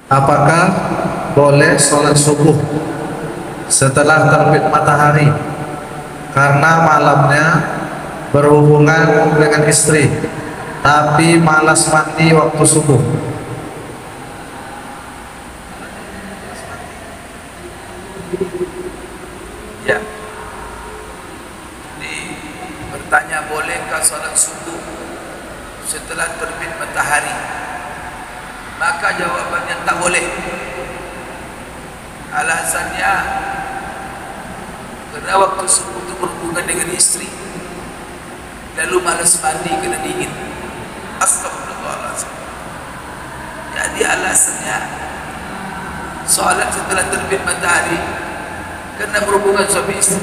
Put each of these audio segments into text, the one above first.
Apakah boleh sholat subuh setelah terbit matahari karena malamnya berhubungan dengan istri tapi malas mandi waktu subuh? Ya, ini bertanya bolehkah sholat subuh setelah terbit matahari? Maka jawabannya tak boleh. Alasannya karena waktu subuh itu berhubungan dengan istri, lalu malas mandi kena dingin. Astagfirullahaladzim. Jadi alasannya sholat setelah terbit matahari karena berhubungan suami istri.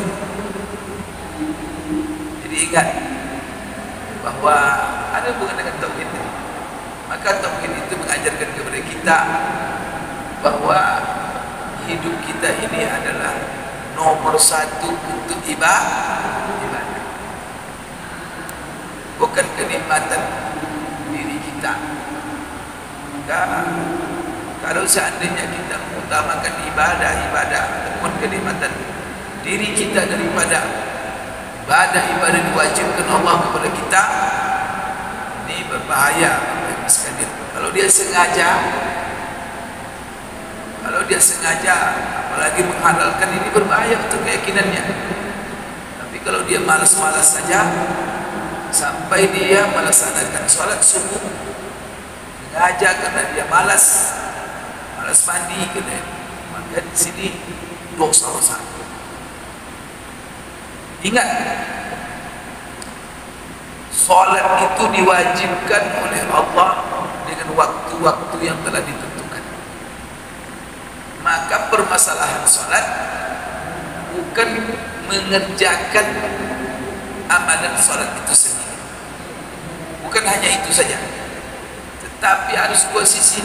Jadi ingat bahwa ada hubungan dengan tauhid. Maka tauhid itu mengajarkan kepada kita bahwa hidup kita ini adalah nomor satu untuk ibadah, bukan kenikmatan diri kita. Maka kalau seandainya kita mengutamakan ibadah ataupun kenikmatan diri kita daripada ibadah diwajibkan Allah kepada kita, ini berbahaya sekali. Kalau dia sengaja apalagi menghalalkan, ini berbahaya untuk keyakinannya. Tapi kalau dia malas-malas saja sampai dia melaksanakan sholat subuh sengaja karena dia malas mandi kena, maka di sini dosa besar. Ingat, sholat itu diwajibkan oleh Allah dengan waktu-waktu yang telah ditentukan. Maka permasalahan sholat bukan mengerjakan amalan sholat itu sendiri, bukan hanya itu saja, tetapi harus dua sisi.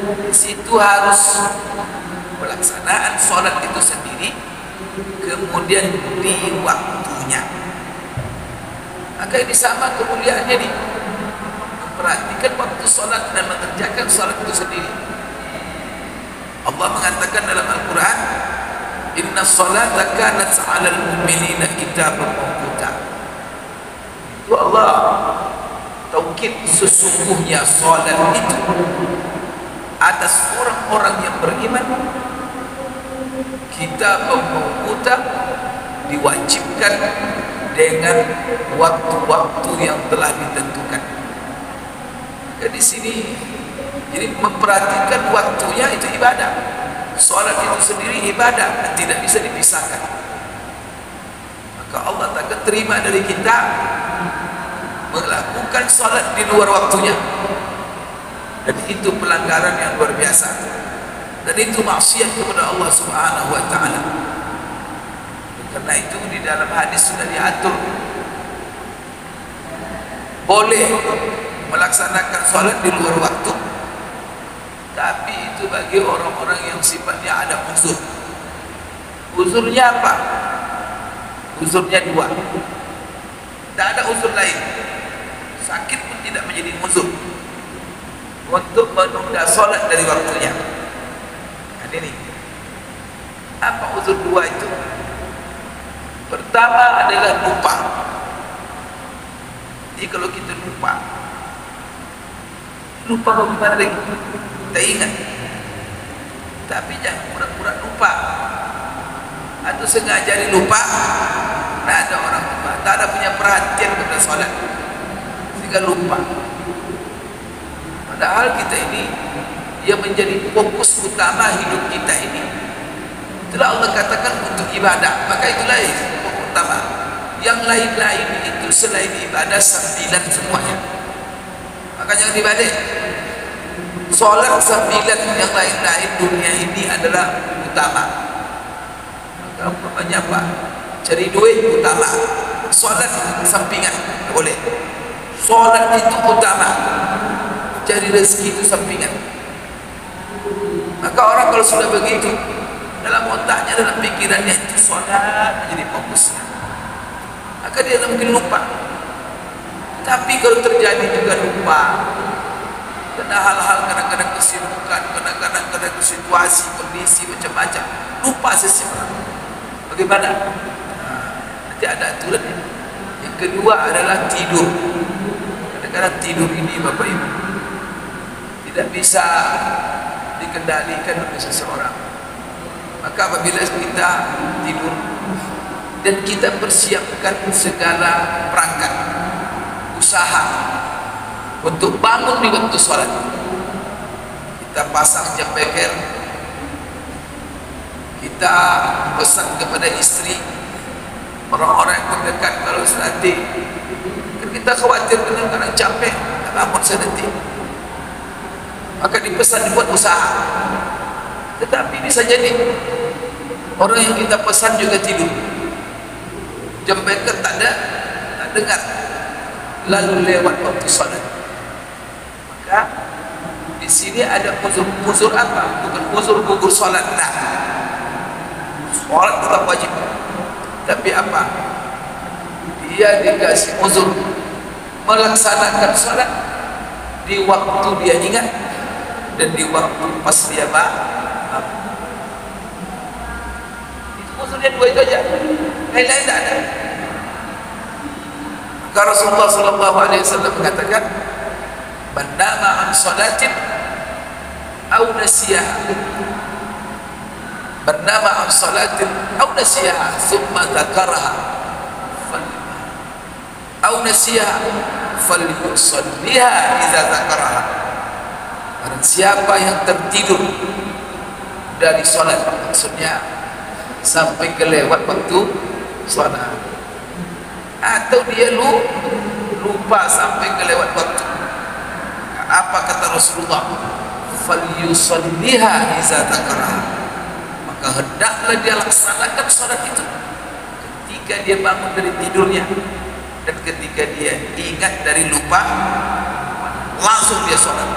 Di situ harus pelaksanaan sholat itu sendiri, kemudian di waktunya. Maka ini sama kemuliaannya nih, memperhatikan waktu sholat dan mengerjakan sholat itu sendiri. Allah mengatakan dalam Al-Quran, Inna sholata kanat 'alal mu'minina kitaban mawquta. Itu Allah taukid, sesungguhnya sholat itu atas orang-orang yang beriman kitaban mawquta, diwajibkan dengan waktu-waktu yang telah ditentukan. Di sini jadi memperhatikan waktunya itu ibadah. Salat itu sendiri ibadah dan tidak bisa dipisahkan. Maka Allah takkan terima dari kita melakukan salat di luar waktunya. Dan itu pelanggaran yang luar biasa. Dan itu maksiat kepada Allah Subhanahu wa taala. Karena itu di dalam hadis sudah diatur boleh melaksanakan sholat di luar waktu, tapi itu bagi orang-orang yang sifatnya ada uzur. Uzurnya apa? Uzurnya dua, tidak ada uzur lain. Sakit pun tidak menjadi uzur untuk menunda sholat dari waktunya. Nah, ini apa uzur dua itu? Pertama adalah lupa. Jadi kalau kita lupa bagaimana lagi? Kita ingat, tapi jangan pura-pura lupa atau sengaja dilupa. Nah, ada orang lupa, tak ada punya perhatian kepada sholat sehingga lupa. Padahal kita ini yang menjadi fokus utama hidup kita ini, itulah Allah katakan untuk ibadah. Maka itulah pertama. Yang lain-lain itu selain ibadah sambilan semuanya. Maka jangan dibalik. Sholat sambilan yang lain-lain dunia ini adalah utama. Maka umpamanya apa? Cari duit utama, sholat sampingan, tak boleh. Sholat itu utama, cari rezeki itu sampingan. Maka orang kalau sudah begitu, dalam otaknya, dalam pikirannya itu sholat menjadi fokusnya, maka dia mungkin lupa. Tapi kalau terjadi juga lupa karena hal-hal, kadang-kadang kesibukan, kadang-kadang satu situasi, kondisi macam-macam, lupa seseorang. Bagaimana? Nanti ada aturan. Yang kedua adalah tidur. Kadang-kadang tidur ini Bapak Ibu tidak bisa dikendalikan oleh seseorang. Maka apabila kita tidur dan kita persiapkan segala perangkat usaha untuk bangun di waktu sholat, kita pasang jam beker, kita pesan kepada istri, orang-orang yang terdekat, kalau nanti kan kita khawatir kadang-kadang capek, bangun saya nanti, maka dipesan dibuat usaha. Tetapi bisa jadi orang yang kita pesan juga tidur, jam beker tak ada, tak dengar, lalu lewat waktu sholat. Maka di sini ada uzur apa? Bukan uzur gugur sholat, nah, sholat tetap wajib. Tapi apa? Dia dikasih uzur melaksanakan sholat di waktu dia ingat dan di waktu pas dia bangun. Itu uzurnya dua itu aja, lain-lain tak ada. Maka Rasulullah SAW mengatakan, man nama an salatin aw nasiyaha, man nama an salatin aw nasiyaha thumma dzakaraha aw nasiyaha falyusalliha idza dzakaraha. Barang siapa yang tertidur dari salat, maksudnya sampai kelewat waktu salat, atau dia lupa sampai kelewat waktu, apa kata Rasulullah? Falyusalliha idza dzakaraha. Maka hendaklah dia laksanakan salat itu ketika dia bangun dari tidurnya dan ketika dia ingat dari lupa, langsung dia salat.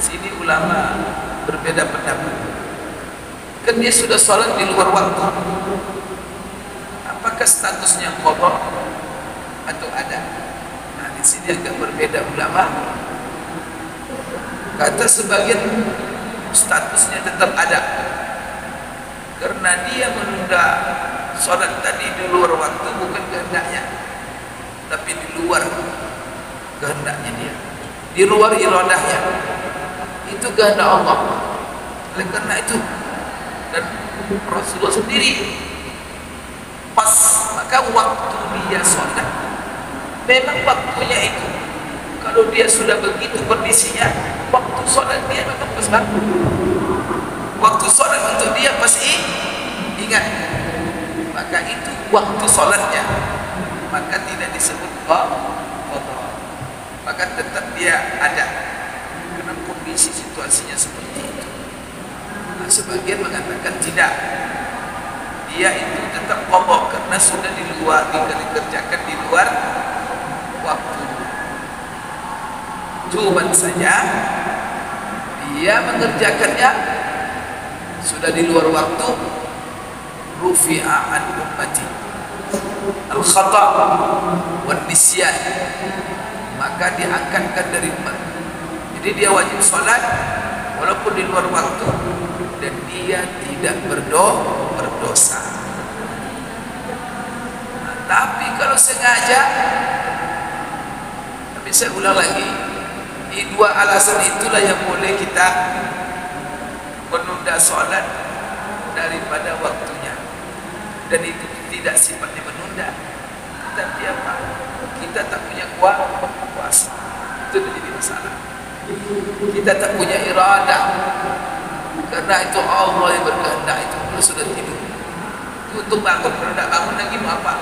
Sini ulama berbeda pendapat. Kan dia sudah salat di luar waktu, apakah statusnya qada atau ada? Nah, di sini agak berbeda ulama. Kata sebagian statusnya tetap ada, karena dia menunda salat tadi di luar waktu bukan kehendaknya, tapi di luar kehendaknya dia, di luar iradahnya. Itu kehendak Allah. Oleh karena itu, dan Rasulullah sendiri pas, maka waktu dia sholat memang waktunya itu. Kalau dia sudah begitu kondisinya, waktu sholat dia memang pas banget. Waktu sholat untuk dia pasti ingat, maka itu waktu sholatnya, maka tidak disebut qada, maka tetap dia ada karena kondisi situasinya seperti itu. Nah, sebagian mengatakan tidak, dia itu tetap qada karena sudah di luar, dikerjakan di luar waktu. Cuman saja dia mengerjakannya sudah di luar waktu, rufi'a an ummati al-khata' wan nisyan, maka diangkatkan dari umat. Jadi dia wajib sholat walaupun di luar waktu dan dia tidak berdosa. Nah, tapi kalau sengaja, tapi saya ulang lagi, di dua alasan itulah yang boleh kita menunda sholat daripada waktunya, dan itu tidak sifatnya menunda, tapi apa? Kita tak punya kuasa, itu jadi masalah. Kita tak punya iradah, karena itu Allah yang berkehendak. Itu kalau sudah tidur itu untuk bangun, kalau tidak bangun lagi mau apa?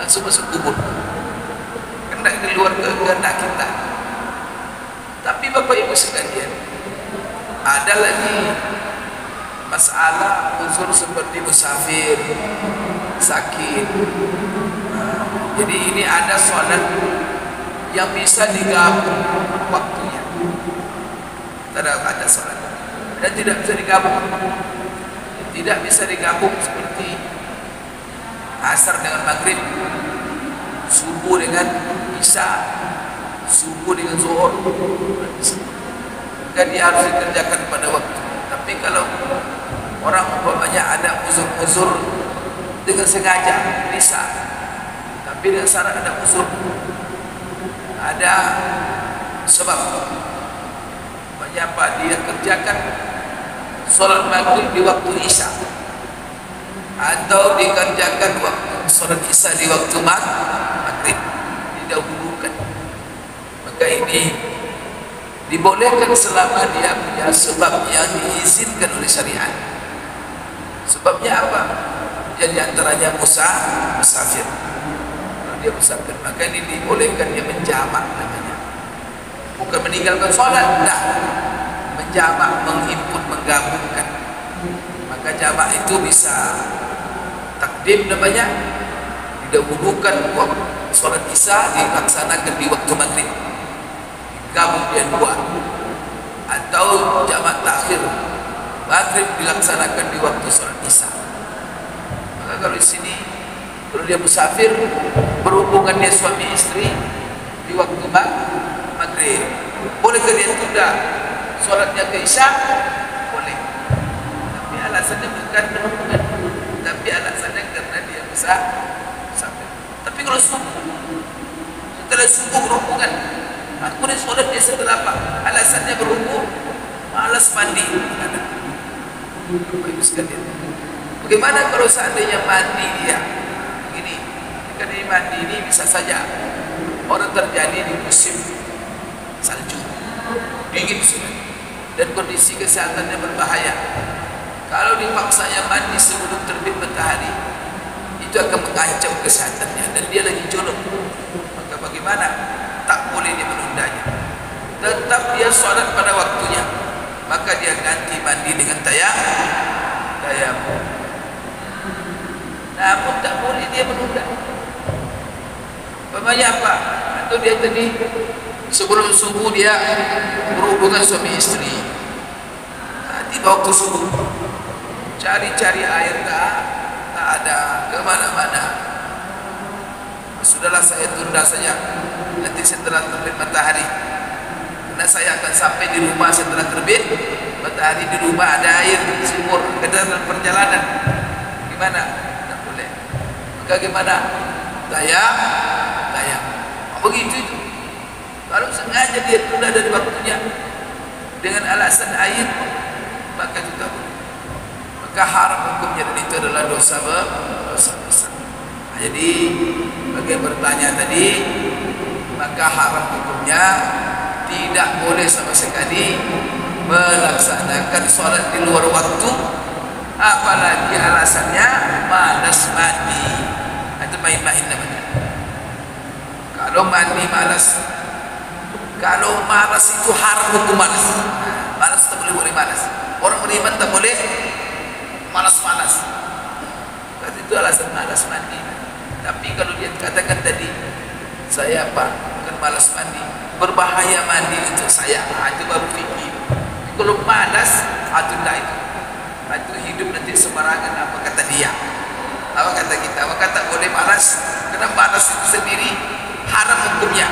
Langsung masuk kubur, hendak di luar kehendak kita. Tapi Bapak Ibu sekalian, ada lagi masalah unsur seperti musafir, sakit. Jadi ini ada sholat yang bisa digabung waktunya. Ada sholat dan tidak bisa digabung. Tidak bisa digabung seperti asar dengan maghrib, subuh dengan isya, subuh dengan zuhur. maka dia harus dikerjakan pada waktu. Tapi kalau orang umpamanya ada uzur-uzur dengan sengaja bisa, tapi dengan syarat ada uzur, ada sebab. Umpamanya apa, dia kerjakan solat maghrib di waktu isya, atau dikerjakan waktu solat isya di waktu maghrib, didahulukan, maka ini dibolehkan selama dia punya sebab yang diizinkan oleh syariat. Sebabnya apa? Jadi antaranya musafir. Kalau dia musafir, maka ini dibolehkan dia menjamak namanya. Bukan meninggalkan sholat, tidak. Menjamak, menghimpun, menggabungkan. Maka jamak itu bisa takdim namanya, didahulukan waktu sholat isya dilaksanakan di waktu maghrib, gabung dia dua, atau jamak takhir maghrib dilaksanakan di waktu sholat isya. Maka kalau di sini, kalau dia musafir, berhubungan dia suami istri di waktu maghrib, bolehkah dia tunda sholatnya ke isya? Boleh, tapi alasannya bukan berhubungan, tapi alasannya karena dia musafir. Tapi kalau setelah subuh berhubungan, aku ni solat dia setelah apa? Alasannya berhubung, malas mandi. Bagaimana kalau seandainya mandi dia? Begini, ketika dia mandi ini bisa saja orang terjadi di musim salju, dingin sekali, dan kondisi kesehatannya berbahaya. Kalau dipaksanya mandi sebelum terbit matahari, itu akan mengancam kesehatannya, dan dia lagi jodoh. Maka bagaimana? Tak boleh dia menundanya, tetap dia sholat pada waktunya, maka dia ganti mandi dengan tayamum. Namun tak boleh dia menunda. Umpamanya apa? Atau dia tadi sebelum subuh dia berhubungan suami istri, tiba waktu subuh cari-cari air, tak ada, kemana-mana. Sudahlah, saya tunda saja, nanti setelah terbit matahari, karena saya akan sampai di rumah setelah terbit matahari. Di rumah ada air sumur, dalam perjalanan, gimana? Tak boleh. Maka gimana? Tayam. Begitu itu. Kalau sengaja dia tunda dari waktunya dengan alasan air, maka itu tak boleh. Maka haram hukumnya, dan itu adalah dosa besar. Jadi bagi yang bertanya tadi, maka haram hukumnya tidak boleh sama sekali melaksanakan sholat di luar waktu, apalagi alasannya malas mandi. Itu main-main namanya. Kalau mandi malas, kalau malas itu haram hukum malas. Malas tak boleh malas. Orang beriman tak boleh malas-malas. Itu alasan malas mandi. Tapi kalau dia katakan tadi, saya apa? Bukan malas mandi, berbahaya mandi untuk saya, itu baru fikir. Kalau malas, itu tidak itu. Itu hidup nanti sembarangan. Apa kata dia? Apa kata kita? Maka tak boleh malas, karena malas itu sendiri haram hukumnya.